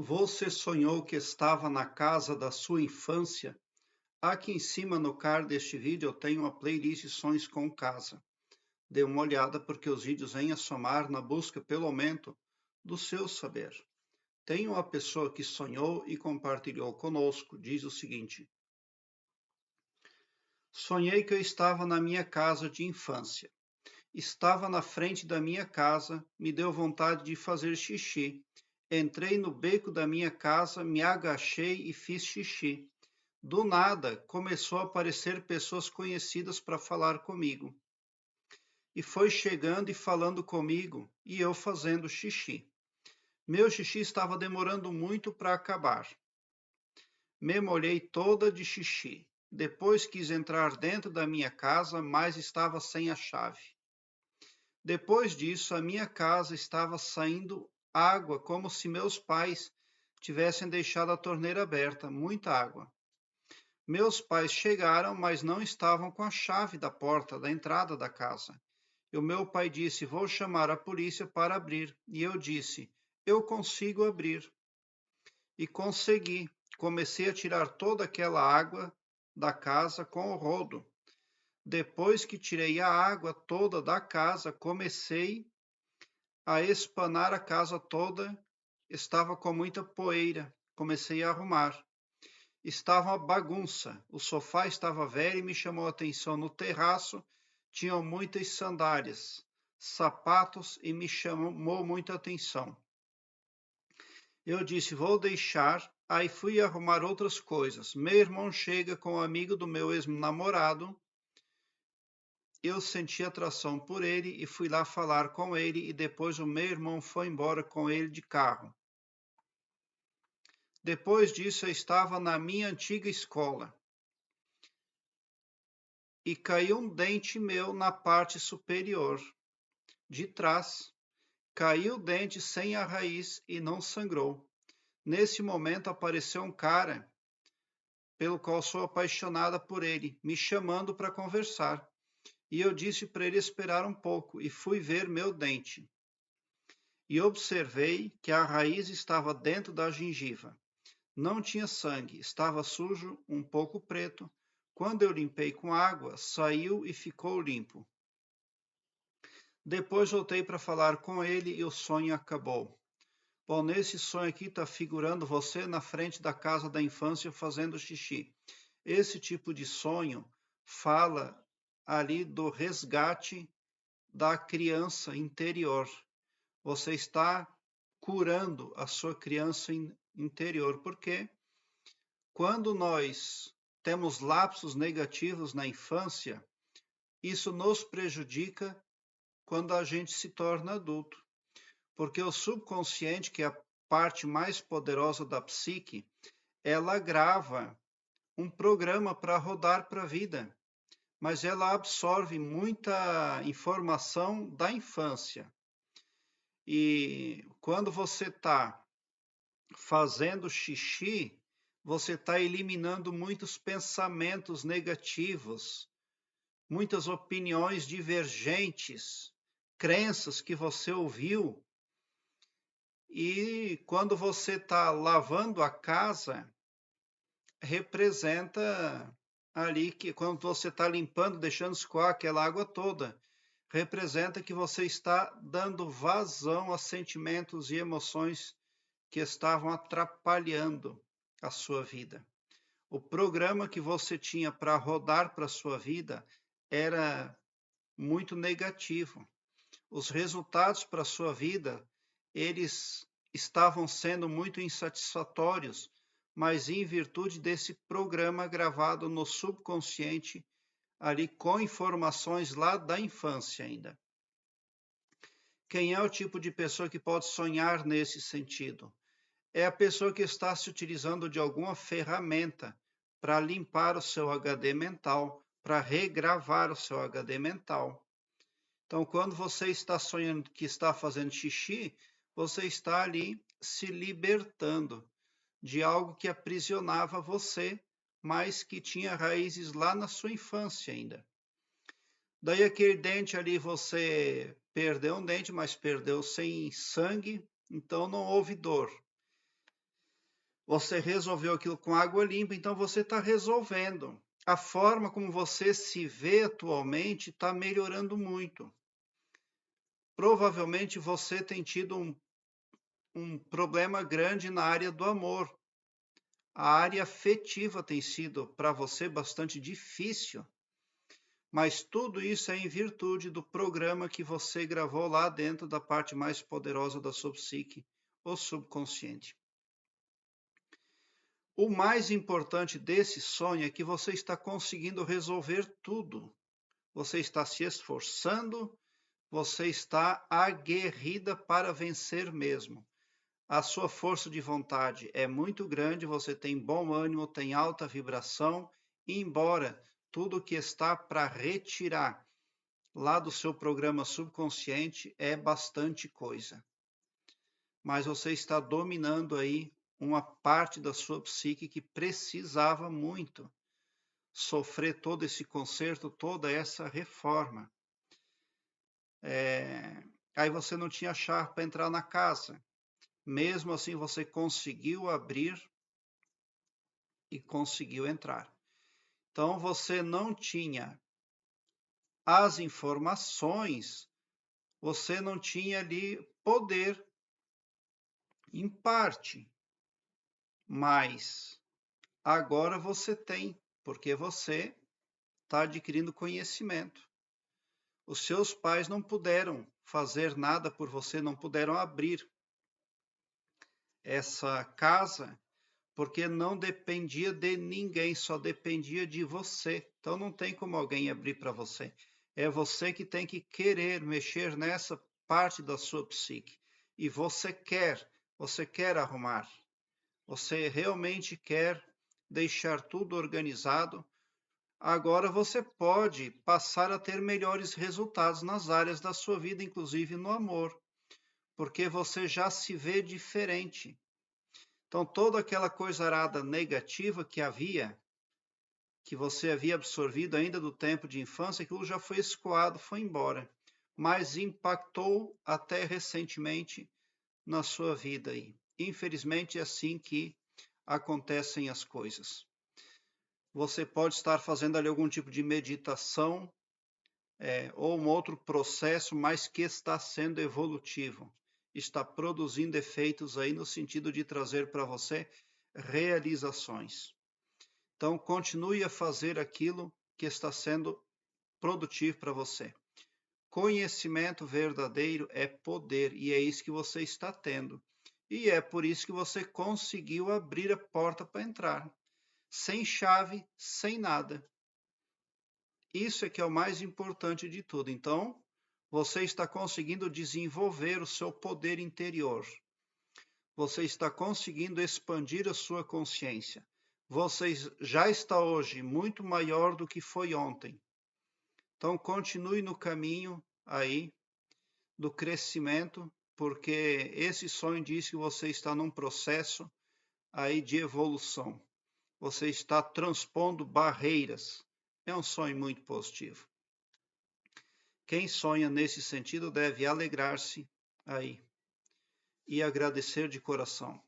Você sonhou que estava na casa da sua infância? Aqui em cima no card deste vídeo eu tenho uma playlist Sonhos com Casa. Dê uma olhada porque os vídeos vêm a somar na busca pelo aumento do seu saber. Tem uma pessoa que sonhou e compartilhou conosco, diz o seguinte: sonhei que eu estava na minha casa de infância. Estava na frente da minha casa, me deu vontade de fazer xixi. Entrei no beco da minha casa, me agachei e fiz xixi. Do nada, começou a aparecer pessoas conhecidas para falar comigo. E foi chegando e falando comigo, e eu fazendo xixi. Meu xixi estava demorando muito para acabar. Me molhei toda de xixi. Depois quis entrar dentro da minha casa, mas estava sem a chave. Depois disso, a minha casa estava saindo água, como se meus pais tivessem deixado a torneira aberta, muita água. Meus pais chegaram, mas não estavam com a chave da porta da entrada da casa. E o meu pai disse: vou chamar a polícia para abrir. E eu disse: eu consigo abrir. E consegui. Comecei a tirar toda aquela água da casa com o rodo. Depois que tirei a água toda da casa, comecei a espanar a casa toda. Estava com muita poeira. Comecei a arrumar. Estava uma bagunça. O sofá estava velho e me chamou a atenção. No terraço tinham muitas sandálias, sapatos e me chamou muita atenção. Eu disse: vou deixar. Aí fui arrumar outras coisas. Meu irmão chega com um amigo do meu ex-namorado. Eu senti atração por ele e fui lá falar com ele. E depois o meu irmão foi embora com ele de carro. Depois disso, eu estava na minha antiga escola. E caiu um dente meu na parte superior, de trás. Caiu o dente sem a raiz e não sangrou. Nesse momento apareceu um cara, pelo qual sou apaixonada por ele, me chamando para conversar. E eu disse para ele esperar um pouco e fui ver meu dente. E observei que a raiz estava dentro da gengiva. Não tinha sangue, estava sujo, um pouco preto. Quando eu limpei com água, saiu e ficou limpo. Depois voltei para falar com ele e o sonho acabou. Bom, nesse sonho aqui está figurando você na frente da casa da infância fazendo xixi. Esse tipo de sonho fala ali do resgate da criança interior. Você está curando a sua criança interior, porque quando nós temos lapsos negativos na infância, isso nos prejudica quando a gente se torna adulto. Porque o subconsciente, que é a parte mais poderosa da psique, ela grava um programa para rodar para a vida, mas ela absorve muita informação da infância. E quando você está fazendo xixi, você está eliminando muitos pensamentos negativos, muitas opiniões divergentes, crenças que você ouviu. E quando você está lavando a casa, representa ali que quando você está limpando, deixando escoar aquela água toda, representa que você está dando vazão a sentimentos e emoções que estavam atrapalhando a sua vida. O programa que você tinha para rodar para a sua vida era muito negativo. Os resultados para a sua vida, eles estavam sendo muito insatisfatórios, mas em virtude desse programa gravado no subconsciente, ali com informações lá da infância ainda. Quem é o tipo de pessoa que pode sonhar nesse sentido? É a pessoa que está se utilizando de alguma ferramenta para limpar o seu HD mental, para regravar o seu HD mental. Então, quando você está sonhando que está fazendo xixi, você está ali se libertando de algo que aprisionava você, mas que tinha raízes lá na sua infância ainda. Daí aquele dente ali, você perdeu um dente, mas perdeu sem sangue, então não houve dor. Você resolveu aquilo com água limpa, então você está resolvendo. A forma como você se vê atualmente está melhorando muito. Provavelmente você tem tido um problema grande na área do amor. A área afetiva tem sido para você bastante difícil, mas tudo isso é em virtude do programa que você gravou lá dentro da parte mais poderosa da sua psique, o subconsciente. O mais importante desse sonho é que você está conseguindo resolver tudo. Você está se esforçando, você está aguerrida para vencer mesmo. A sua força de vontade é muito grande, você tem bom ânimo, tem alta vibração, embora tudo que está para retirar lá do seu programa subconsciente é bastante coisa. Mas você está dominando aí uma parte da sua psique que precisava muito sofrer todo esse conserto, toda essa reforma. Aí você não tinha chave para entrar na casa. Mesmo assim, você conseguiu abrir e conseguiu entrar. Então, você não tinha as informações, você não tinha ali poder, em parte, mas agora você tem, porque você está adquirindo conhecimento. Os seus pais não puderam fazer nada por você, não puderam abrir essa casa, porque não dependia de ninguém, só dependia de você. Então não tem como alguém abrir para você. É você que tem que querer mexer nessa parte da sua psique. E você quer arrumar. Você realmente quer deixar tudo organizado. Agora você pode passar a ter melhores resultados nas áreas da sua vida, inclusive no amor, porque você já se vê diferente. Então, toda aquela coisa arada negativa que você havia absorvido ainda do tempo de infância, aquilo já foi escoado, foi embora, mas impactou até recentemente na sua vida aí. Infelizmente, é assim que acontecem as coisas. Você pode estar fazendo ali algum tipo de meditação, ou um outro processo, mas que está sendo evolutivo, está produzindo efeitos aí no sentido de trazer para você realizações. Então, continue a fazer aquilo que está sendo produtivo para você. Conhecimento verdadeiro é poder, e é isso que você está tendo. E é por isso que você conseguiu abrir a porta para entrar, sem chave, sem nada. Isso é que é o mais importante de tudo. Então, você está conseguindo desenvolver o seu poder interior. Você está conseguindo expandir a sua consciência. Você já está hoje muito maior do que foi ontem. Então, continue no caminho aí do crescimento, porque esse sonho diz que você está num processo aí de evolução. Você está transpondo barreiras. É um sonho muito positivo. Quem sonha nesse sentido deve alegrar-se aí e agradecer de coração.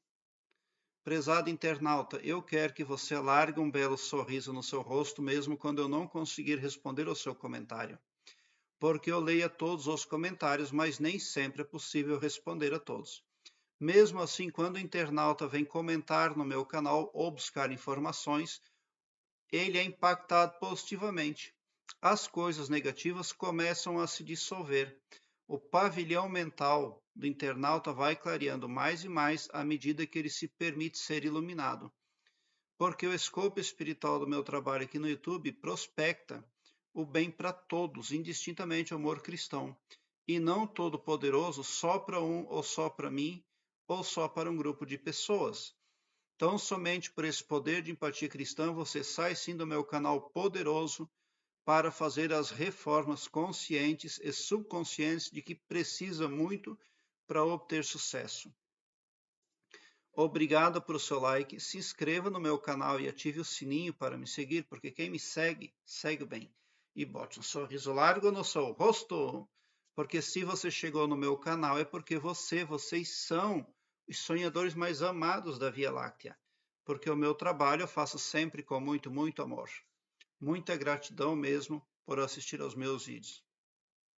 Prezado internauta, eu quero que você largue um belo sorriso no seu rosto, mesmo quando eu não conseguir responder ao seu comentário. Porque eu leio todos os comentários, mas nem sempre é possível responder a todos. Mesmo assim, quando o internauta vem comentar no meu canal ou buscar informações, ele é impactado positivamente. As coisas negativas começam a se dissolver. O pavilhão mental do internauta vai clareando mais e mais à medida que ele se permite ser iluminado. Porque o escopo espiritual do meu trabalho aqui no YouTube prospecta o bem para todos, indistintamente o amor cristão, e não todo-poderoso só para um ou só para mim, ou só para um grupo de pessoas. Então, somente por esse poder de empatia cristã, você sai sim do meu canal poderoso para fazer as reformas conscientes e subconscientes de que precisa muito para obter sucesso. Obrigado por seu like, se inscreva no meu canal e ative o sininho para me seguir, porque quem me segue, segue bem. E bote um sorriso largo no seu rosto, porque se você chegou no meu canal é porque vocês são os sonhadores mais amados da Via Láctea. porque o meu trabalho eu faço sempre com muito, muito amor. Muita gratidão mesmo por assistir aos meus vídeos.